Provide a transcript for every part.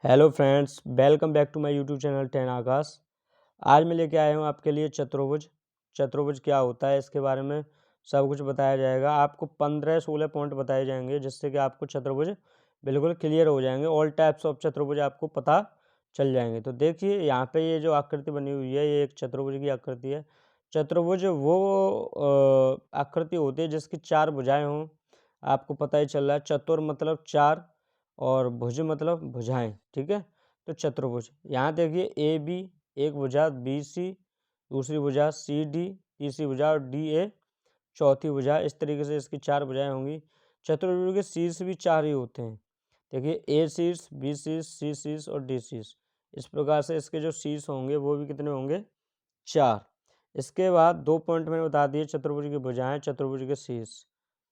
Hello friends, welcome back to my YouTube channel 10 Akash. आज मैं लेके आया हूँ आपके लिए चतुर्भुज। चतुर्भुज क्या होता है इसके बारे में सब कुछ बताया जाएगा। आपको 15-16 पॉइंट बताए जाएंगे जिससे कि आपको चतुर्भुज बिल्कुल क्लियर हो जाएंगे। ऑल टाइप्स ऑफ चतुर्भुज आपको पता चल जाएंगे। तो देखिए यहाँ पे ये जो आकृति बनी हुई है ये एक चतुर्भुज की आकृति है। चतुर्भुज वो आकृति होती है जिसकी 4 भुजाएं हों। आपको पता ही चल रहा है, चतुर मतलब 4 और भुज मतलब भुजाएं, ठीक है। तो चतुर्भुज यहाँ देखिए ए बी एक भुजा, बी सी दूसरी भुजा, सी डी तीसरी भुजा और डी ए चौथी भुजा। इस तरीके से इसकी 4 भुजाएं होंगी। चतुर्भुज के शीर्ष भी 4 ही होते हैं। देखिए ए शीर्ष, बी शीर्ष, सी शीर्ष और डी शीर्ष। इस प्रकार से इसके जो शीर्ष होंगे वो भी कितने होंगे? 4। इसके बाद 2 पॉइंट मैंने बता दिए चतुर्भुज की भुजाएं, चतुर्भुज के शीर्ष,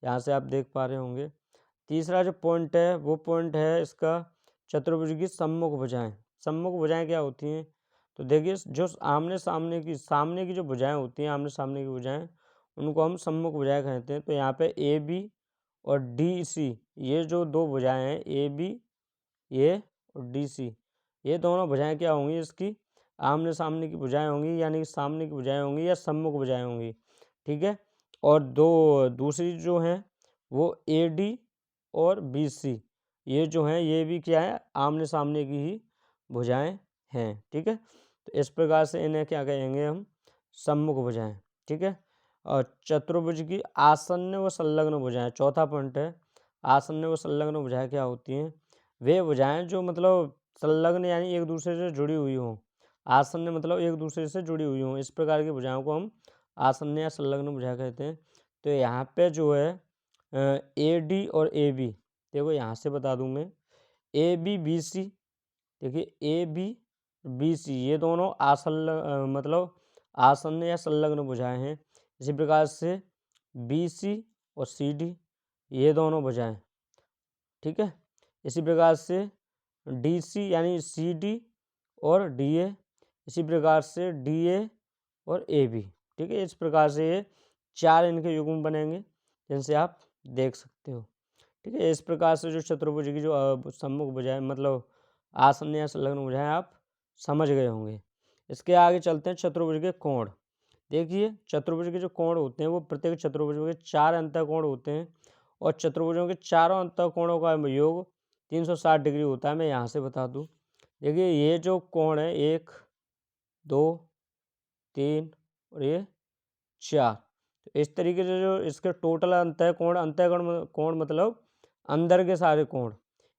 यहाँ से आप देख पा रहे होंगे। तीसरा जो पॉइंट है वो पॉइंट है इसका चतुर्भुज की सम्मुख भुजाएं। सम्मुख भुजाएं क्या होती हैं? तो देखिए जो सामने की जो भुजाएं होती हैं, आमने सामने की भुजाएं, उनको हम सम्मुख भुजाएं कहते हैं। तो यहाँ पे ए बी और डी सी, ये जो 2 भुजाएं हैं ए बी ये और डी सी, ये दोनों भुजाएं क्या होंगी? इसकी आमने सामने की भुजाएं होंगी, यानी कि सामने की भुजाएं होंगी या सम्मुख भुजाएं होंगी, ठीक है। और दूसरी जो हैं वो ए डी और बी सी, ये जो हैं ये भी क्या है? आमने सामने की ही भुजाएं हैं, ठीक है। तो इस प्रकार से इन्हें क्या कहेंगे हम? सम्मुख भुजाएं, ठीक है। और चतुर्भुज की आसन्न व संलग्न भुजाएं, चौथा पॉइंट है। आसन्न व संलग्न भुजाएं क्या होती हैं? वे भुजाएं जो मतलब संलग्न यानी एक दूसरे से जुड़ी हुई हों। आसन्न मतलब एक दूसरे से जुड़ी हुई हों। इस प्रकार की भुजाओं को हम आसन्न या संलग्न भुजा कहते हैं। तो यहाँ पे जो है ए डी और ए बी, देखो यहाँ से बता दूँ मैं, ए बी बी सी, देखिए ए बी बी सी ये दोनों मतलब आसन्न या संलग्न भुजाएं हैं। इसी प्रकार से बी सी और सी डी ये दोनों भुजाएं, ठीक है। इसी प्रकार से डी सी यानी सी डी और डी ए, इसी प्रकार से डी ए और ए बी, ठीक है। इस प्रकार से ये 4 इनके युग्म बनेंगे जिनसे आप देख सकते हो, ठीक है। इस प्रकार से जो चतुर्भुज की जो सम्मुख भुजाएं मतलब आसन्न या संलग्न भुजाएं आप समझ गए होंगे। इसके आगे चलते हैं चतुर्भुज के कोण। देखिए चतुर्भुज के जो कोण होते हैं वो प्रत्येक चतुर्भुज के 4 अंतःकोण होते हैं और चतुर्भुजों के चारों अंतःकोणों का योग 360 डिग्री होता है। मैं यहाँ से बता दूँ, देखिए ये जो कोण है 1 2 3 और ये 4, तो इस तरीके से जो इसके टोटल अंतःकोण कोण मतलब अंदर के सारे कोण,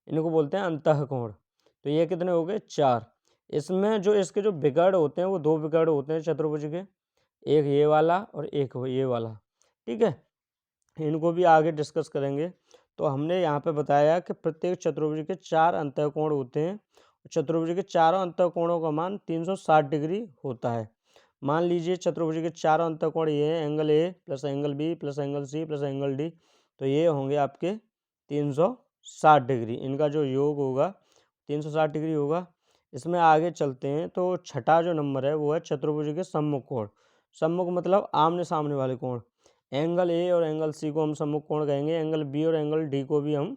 इनको बोलते हैं अंतःकोण। तो ये कितने हो गए? 4। इसमें जो इसके जो विकर्ण होते हैं वो 2 विकर्ण होते हैं चतुर्भुज के, एक ये वाला और एक ये वाला, ठीक है। इनको भी आगे डिस्कस करेंगे। तो हमने यहाँ पे बताया कि प्रत्येक चतुर्भुज के 4 अंतःकोण होते हैं। चतुर्भुज के चारों अंतःकोणों का मान 360 डिग्री होता है। मान लीजिए चतुर्भुज के चारों अंतःकोण ये हैं, angle A plus angle B plus angle C plus angle D, तो ये होंगे आपके 360 डिग्री। इनका जो योग होगा 360 डिग्री होगा। इसमें आगे चलते हैं तो छठा जो नंबर है वो है चतुर्भुज के सम्मुख कोण। सम्मुख मतलब आमने सामने वाले कोण। एंगल ए और एंगल सी को हम सम्मुख कोण कहेंगे, एंगल बी और एंगल डी को भी हम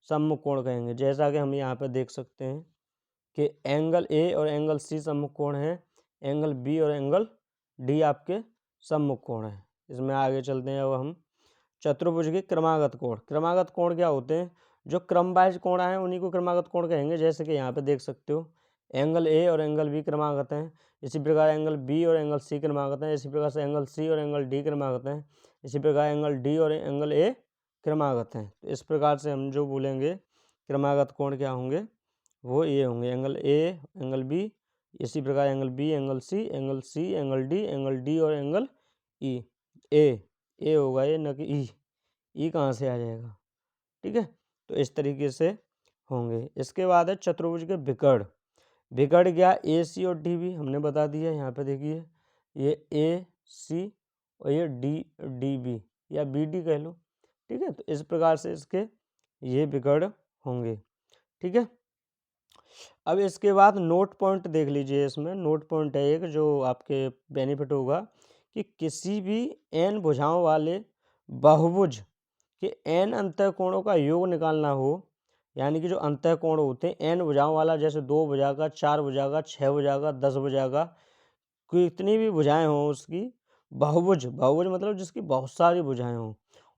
सम्मुख कोण कहेंगे। जैसा कि हम यहाँ पर देख सकते हैं कि एंगल ए और एंगल सी सम्मुख कोण है, एंगल बी और एंगल डी आपके सम्मुख कोण है। इसमें आगे चलते हैं अब हम चतुर्भुज के क्रमागत कोण। क्रमागत कोण क्या होते हैं? जो क्रम वाइज कोण हैं उन्हीं को क्रमागत कोण कहेंगे। जैसे कि यहाँ पे देख सकते हो एंगल ए और एंगल बी क्रमागत हैं, इसी प्रकार एंगल बी और एंगल सी क्रमागत हैं, इसी प्रकार से एंगल सी और एंगल डी क्रमागत हैं, इसी प्रकार एंगल डी और एंगल ए क्रमागत हैं। तो इस प्रकार से हम जो बोलेंगे क्रमागत कोण क्या होंगे, वो ये होंगे एंगल ए एंगल बी, इसी प्रकार angle B angle C angle D और एंगल ई। ए होगा ये, न कि ई कहाँ से आ जाएगा, ठीक है। तो इस तरीके से होंगे। इसके बाद है चतुर्भुज के विकर्ण। विकर्ण क्या? ए सी और डी बी हमने बता दिया। यहाँ पे देखिए ये ए सी और ये डी बी या बी डी कह लो, ठीक है। तो इस प्रकार से इसके ये विकर्ण होंगे, ठीक है। अब इसके बाद नोट पॉइंट देख लीजिए। इसमें नोट पॉइंट है एक जो आपके बेनिफिट होगा कि किसी भी n भुजाओं वाले बहुभुज के n अंतःकोणों का योग निकालना हो यानी कि जो अंतःकोण होते हैं एन भुजाओं वाला, जैसे 2 भुजा का, 4 भुजा का, 6 भुजा का, 10 भुजा का, कितनी भी भुजाएं हों उसकी, बहुभुज, बहुभुज मतलब जिसकी बहुत सारी भुजाएं हों,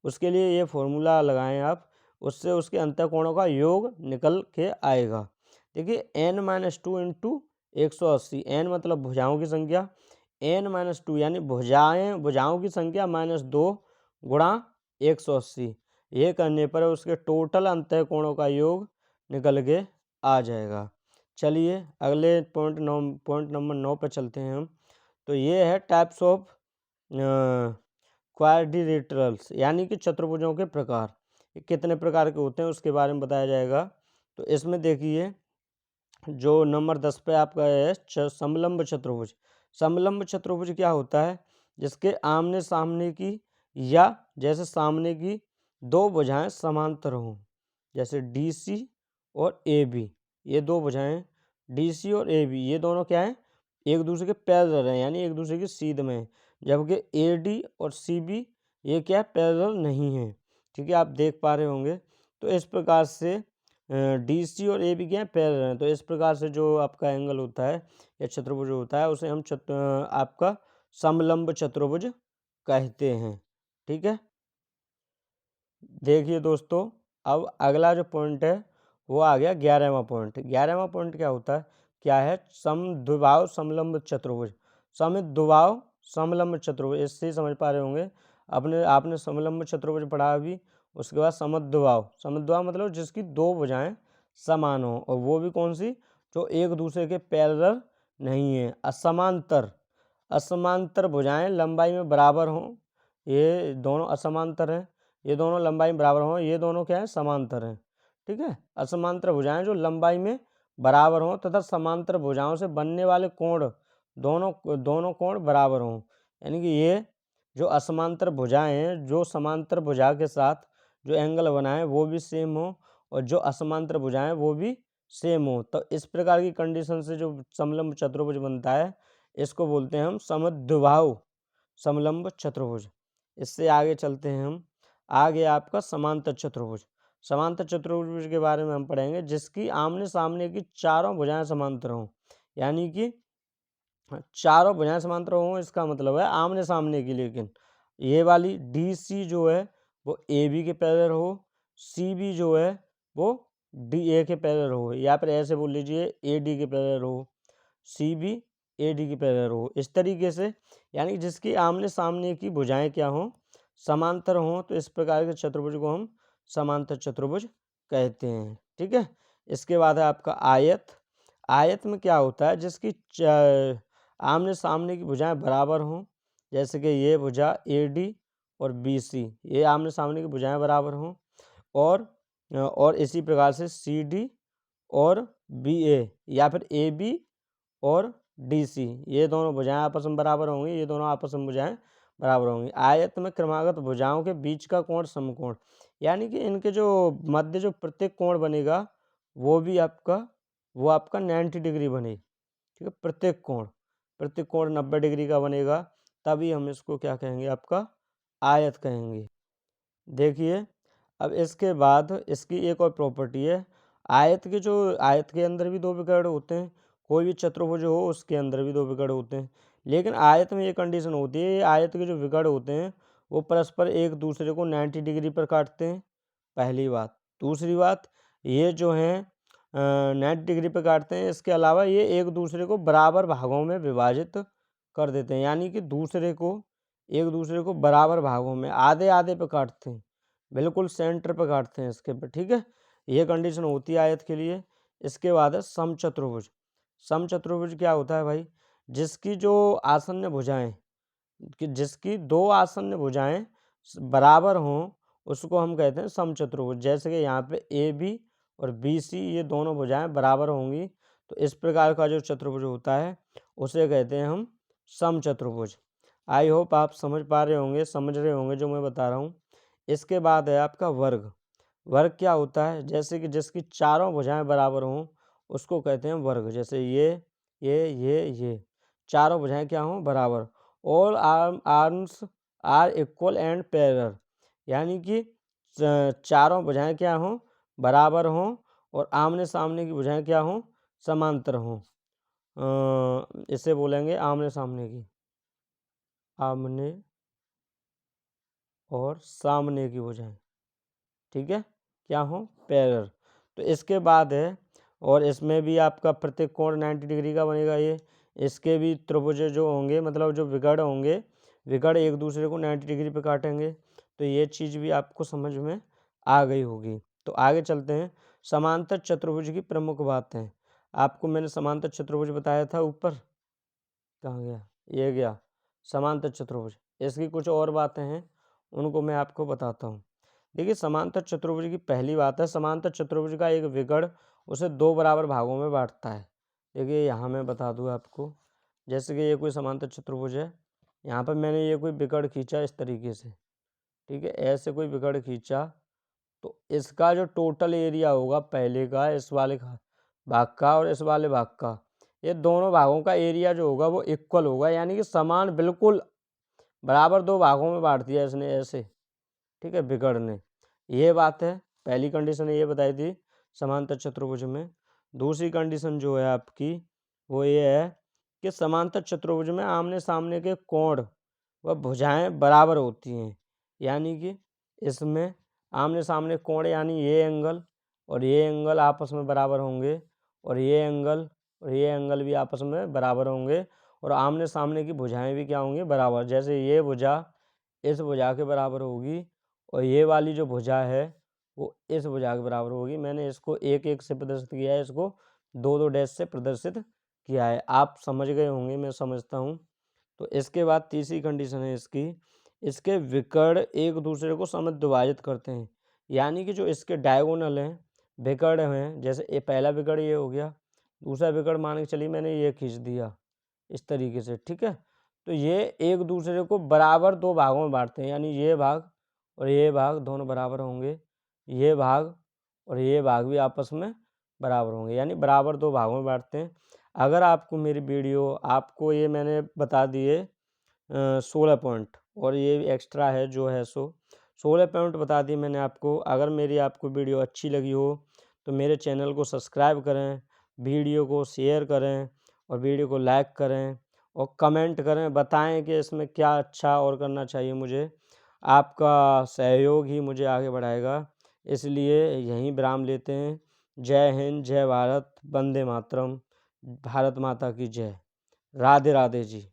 उसके लिए ये फॉर्मूला लगाएं आप, उससे उसके अंतःकोणों का योग निकल के आएगा। देखिए n-2 इंटू 180, एन मतलब भुजाओं की संख्या, n-2 यानी भुजाओं की संख्या -2 गुणा 180, ये करने पर उसके टोटल अंतःकोणों का योग निकल के आ जाएगा। चलिए अगले पॉइंट नंबर 9 पर चलते हैं हम। तो ये है टाइप्स ऑफ क्वाड्रिलेटरल्स, यानी कि चतुर्भुजों के प्रकार, ये कितने प्रकार के होते हैं उसके बारे में बताया जाएगा। तो इसमें देखिए जो नंबर 10 पे आपका है समलंब चतुर्भुज। समलंब चतुर्भुज क्या होता है, जिसके आमने सामने की या जैसे सामने की दो भुजाएं समांतर हों, जैसे DC और AB, ये दो भुजाएं DC और AB ये दोनों क्या हैं, एक दूसरे के पैरेलल हैं, यानी एक दूसरे की सीध में हैं। जबकि AD और CB ये क्या है, पैरेलल नहीं है। ठीक है, आप देख पा रहे होंगे। तो इस प्रकार से DC और AB क्या है, पैरेलल हैं। तो इस प्रकार से जो आपका एंगल होता है या चतुर्भुज होता है उसे हम आपका समलंब चतुर्भुज कहते हैं। ठीक है, देखिए दोस्तों, अब अगला जो पॉइंट है वो आ गया 11वां पॉइंट। 11वां पॉइंट क्या होता है, क्या है, समद्विबाहु समलंब चतुर्भुज। समद्विबाहु समलंब चतुर्भुज, इससे ही समझ पा रहे होंगे आपने समलंब चतुर्भुज पढ़ा अभी। उसके बाद समद्विबाहु, समद्विबाहु मतलब जिसकी दो भुजाएं समान हो, और वो भी कौन सी, जो एक दूसरे के पैरेलल नहीं है। असमांतर, असमांतर भुजाएं लंबाई में बराबर हों, ये दोनों असमांतर हैं, ये दोनों लंबाई में बराबर हों, ये दोनों क्या है, समांतर हैं। ठीक है, असमांतर भुजाएं जो लंबाई में बराबर हों तथा समांतर भुजाओं से बनने वाले कोण दोनों कोण बराबर हों। यानी कि ये जो असमांतर भुजाएं हैं, जो समांतर भुजा के साथ जो एंगल बनाए वो भी सेम हो, और जो असमांतर भुजाएं वो भी सेम हो। तो इस प्रकार की कंडीशन से जो समलंब चतुर्भुज बनता है, इसको बोलते हैं हम समद्विबाहु समलंब चतुर्भुज। इससे आगे चलते हैं हम। आगे आपका समांतर चतुर्भुज। समांतर चतुर्भुज के बारे में हम पढ़ेंगे, जिसकी आमने सामने की चारों भुजाएं समांतर हों। यानी कि चारों भुजाएं समांतर हों, इसका मतलब है आमने सामने की। लेकिन ये वाली DC जो है वो AB के पैरेलल हो, CB जो है वो DA के पैरेलल हो, या फिर ऐसे बोल लीजिए AD के पैरेलल हो, CB AD के पैरेलल हो। इस तरीके से, यानी जिसकी आमने सामने की भुजाएं क्या हों, समांतर हों, तो इस प्रकार के चतुर्भुज को हम समांतर चतुर्भुज कहते हैं। ठीक है, इसके बाद है आपका आयत। आयत में क्या होता है, जिसकी आमने सामने की भुजाएं बराबर हों, जैसे कि ये भुजा AD और BC, ये आमने सामने की भुजाएं बराबर हों, और इसी प्रकार से CD और BA, या फिर AB और DC, ये दोनों भुजाएं आपस में बराबर होंगी, ये दोनों आपस में भुजाएं बराबर होंगी। आयत में क्रमागत भुजाओं के बीच का कोण समकोण, यानी कि इनके जो मध्य जो प्रत्येक कोण बनेगा वो आपका 90 डिग्री बने। ठीक है, प्रत्येक कोण 90 डिग्री का बनेगा, तभी हम इसको क्या कहेंगे, आपका आयत कहेंगे। देखिए, अब इसके बाद इसकी एक और प्रॉपर्टी है। आयत के अंदर भी दो विकर्ण होते हैं, कोई भी चतुर्भुज हो उसके अंदर भी दो विकर्ण होते हैं। लेकिन आयत में ये कंडीशन होती है, आयत के जो विकर्ण होते हैं वो परस्पर एक दूसरे को 90 डिग्री पर काटते हैं, पहली बात। दूसरी बात, ये जो हैं 90 डिग्री पर काटते हैं, इसके अलावा ये एक दूसरे को बराबर भागों में विभाजित कर देते हैं, यानी कि एक दूसरे को बराबर भागों में आधे आधे पे काटते हैं, बिल्कुल सेंटर पे काटते हैं इसके पे। ठीक है, ये कंडीशन होती है आयत के लिए। इसके बाद है समचतुर्भुज। समचतुर्भुज क्या होता है भाई, जिसकी जो आसन्न भुजाएं जिसकी दो आसन्न भुजाएं बराबर हों उसको हम कहते हैं समचतुर्भुज। जैसे कि यहाँ पे AB और BC ये दोनों भुजाएं बराबर होंगी, तो इस प्रकार का जो चतुर्भुज होता है उसे कहते हैं हम समचतुर्भुज। आई होप आप समझ रहे होंगे जो मैं बता रहा हूँ। इसके बाद है आपका वर्ग। वर्ग क्या होता है, जैसे कि जिसकी चारों भुजाएं बराबर हों उसको कहते हैं वर्ग। जैसे ये चारों भुजाएं क्या हों, बराबर। All arms are equal and parallel, यानी कि चारों भुजाएं क्या हों, बराबर हों, और आमने सामने की भुजाएं क्या हों, समांतर हों। इसे बोलेंगे आमने सामने की, आमने और सामने की भुजाएं, ठीक है, क्या हों, पैरेलल। तो इसके बाद है, और इसमें भी आपका प्रत्येक कोण 90 डिग्री का बनेगा। ये इसके भी त्रिभुज जो होंगे, मतलब जो विकर्ण होंगे, विकर्ण एक दूसरे को 90 डिग्री पे काटेंगे। तो ये चीज़ भी आपको समझ में आ गई होगी। तो आगे चलते हैं। समांतर चतुर्भुज की प्रमुख बातें। आपको मैंने समांतर चतुर्भुज बताया था ऊपर, कहाँ गया, ये गया समांतर चतुर्भुज। इसकी कुछ और बातें हैं, उनको मैं आपको बताता हूँ। देखिए, समांतर चतुर्भुज की पहली बात है, समांतर चतुर्भुज का एक विकर्ण उसे दो बराबर भागों में बांटता है। देखिए यहाँ मैं बता दूँ आपको, जैसे कि ये कोई समांतर चतुर्भुज है, यहाँ पर मैंने ये कोई विकर्ण खींचा इस तरीके से, ठीक है, ऐसे कोई विकर्ण खींचा, तो इसका जो टोटल एरिया होगा पहले का, इस वाले भाग का और इस वाले भाग का, ये दोनों भागों का एरिया जो होगा वो इक्वल होगा, यानी कि समान, बिल्कुल बराबर दो भागों में बांट दिया इसने ऐसे, ठीक है, विकर्ण ने। ये बात है, पहली कंडीशन ये बताई थी समांतर चतुर्भुज में। दूसरी कंडीशन जो है आपकी वो ये है कि समांतर चतुर्भुज में आमने सामने के कोण व भुजाएं बराबर होती हैं, यानी कि इसमें आमने सामने कोण यानी ये एंगल और ये एंगल आपस में बराबर होंगे, और ये एंगल और ये एंगल भी आपस में बराबर होंगे, और आमने सामने की भुजाएं भी क्या होंगी, बराबर। जैसे ये भुजा इस भुजा के बराबर होगी, और ये वाली जो भुजा है वो इस भुजा के बराबर होगी। मैंने इसको एक एक से प्रदर्शित किया है, इसको दो दो डैश से प्रदर्शित किया है, आप समझ गए होंगे, मैं समझता हूँ। तो इसके बाद तीसरी कंडीशन है इसकी, इसके विकर्ण एक दूसरे को समद्विभाजित करते हैं, यानी कि जो इसके डायगोनल हैं, विकर्ण हैं, जैसे ये पहला विकर्ण ये हो गया, दूसरा विकर्ण मान के चलिए मैंने ये खींच दिया इस तरीके से, ठीक है, तो ये एक दूसरे को बराबर दो भागों में बांटते हैं, यानी ये भाग और ये भाग दोनों बराबर होंगे, ये भाग और ये भाग भी आपस में बराबर होंगे, यानी बराबर दो भागों में बांटते हैं। अगर आपको मेरी वीडियो, आपको ये मैंने बता दिए 16 पॉइंट, और ये एक्स्ट्रा है जो है 16 पॉइंट बता दिए मैंने आपको। अगर मेरी आपको वीडियो अच्छी लगी हो तो मेरे चैनल को सब्सक्राइब करें, वीडियो को शेयर करें, और वीडियो को लाइक करें, और कमेंट करें, बताएं कि इसमें क्या अच्छा और करना चाहिए मुझे। आपका सहयोग ही मुझे आगे बढ़ाएगा, इसलिए यहीं विराम लेते हैं। जय हिंद, जय भारत, वंदे मातरम, भारत माता की जय, राधे राधे जी।